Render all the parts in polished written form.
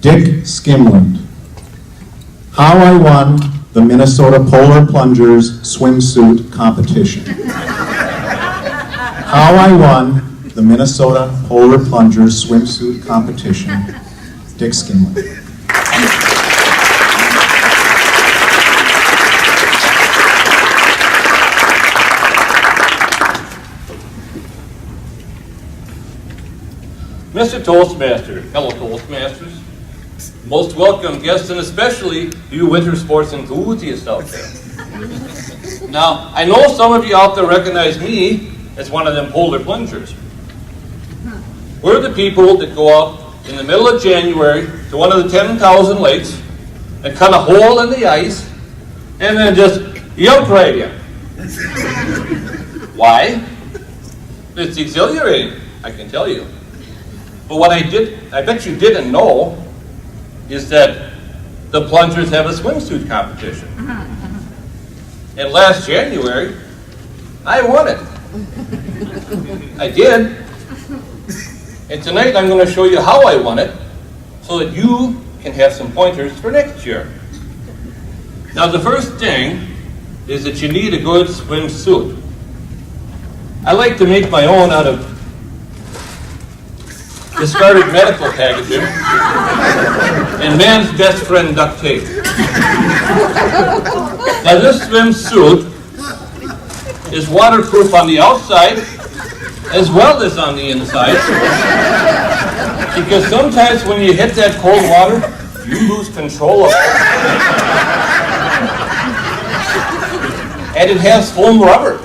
Dick Skimland. How I won the Minnesota Polar Plungers swimsuit competition. How I won the Minnesota Polar Plungers swimsuit competition. Dick Skimland. Mr. Toastmaster, fellow Toastmasters, most welcome guests, and especially you winter sports enthusiasts out there. Now, I know some of you out there recognize me as one of them polar plungers. We're the people that go out in the middle of January to one of the 10,000 lakes and cut a hole in the ice and then just jump right in. Why? It's exhilarating, I can tell you. But what I bet you didn't know, is that the plungers have a swimsuit competition. And last January, I won it. I did. And tonight I'm going to show you how I won it, so that you can have some pointers for next year. Now the first thing is that you need a good swimsuit. I like to make my own out of discarded medical packaging and man's best friend duct tape. Now this swimsuit is waterproof on the outside as well as on the inside, because sometimes when you hit that cold water, you lose control of it. And it has foam rubber,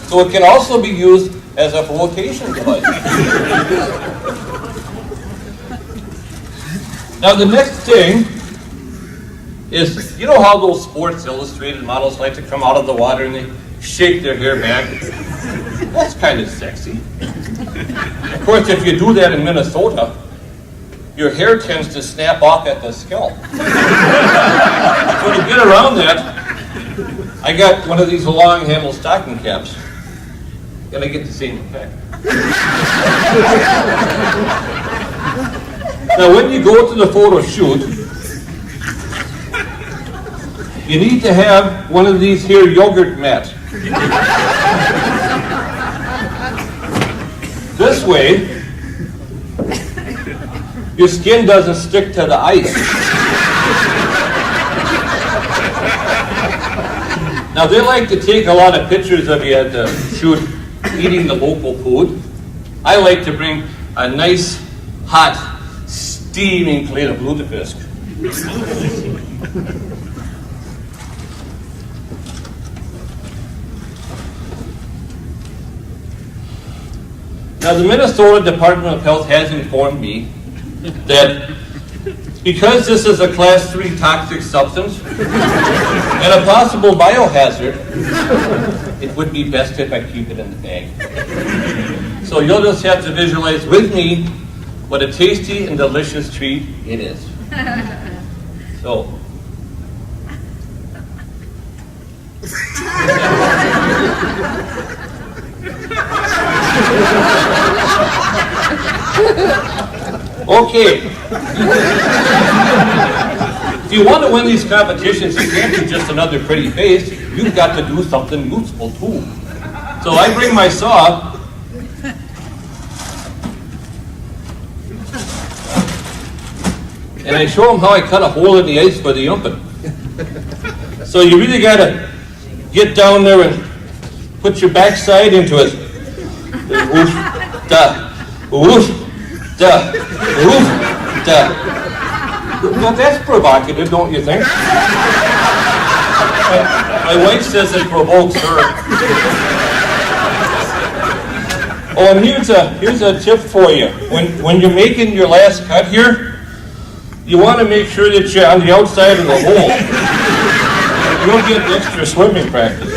so it can also be used as a flotation device. Now the next thing is, you know how those Sports Illustrated models like to come out of the water and they shake their hair back? That's kind of sexy. Of course, if you do that in Minnesota, your hair tends to snap off at the scalp. So to get around that, I got one of these long handle stocking caps, and I get the same effect. Now when you go to the photo shoot, you need to have one of these here yogurt mats. This way, your skin doesn't stick to the ice. Now they like to take a lot of pictures of you at the shoot eating the local food. I like to bring a nice, hot, steaming plate of lutefisk. Now the Minnesota Department of Health has informed me that because this is a class 3 toxic substance and a possible biohazard, it would be best if I keep it in the bag. So you'll just have to visualize with me what a tasty and delicious treat it is. So. Okay. If you want to win these competitions, you can't be just another pretty face. You've got to do something useful too. So I bring my saw. And I show them how I cut a hole in the ice for the yumping. So you really got to get down there and put your backside into it. Woof, da, woof, da, woof, da. Well, that's provocative, don't you think? My wife says it provokes her. Oh, and here's a tip for you. When you're making your last cut here, you want to make sure that you're on the outside of the hole. You'll get extra swimming practice.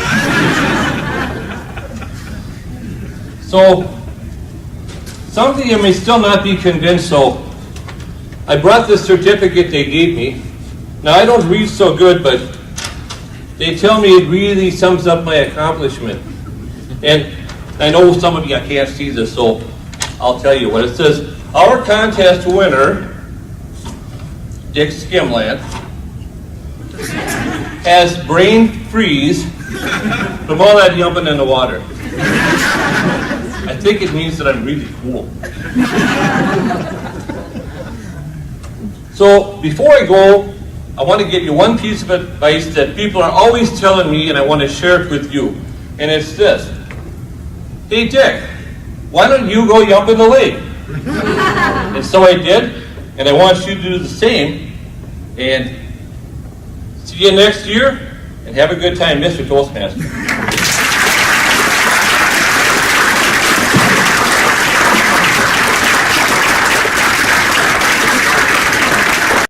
So, some of you may still not be convinced, so I brought this certificate they gave me. Now, I don't read so good, but they tell me it really sums up my accomplishment. And I know some of you can't see this, so I'll tell you what it says. Our contest winner Dick Skimland, has brain freeze from all that jumping in the water. I think it means that I'm really cool. So before I go, I want to give you one piece of advice that people are always telling me, and I want to share it with you. And it's this. Hey Dick, why don't you go jump in the lake? And so I did, and I want you to do the same. And see you next year, and have a good time, Mr. Toastmaster.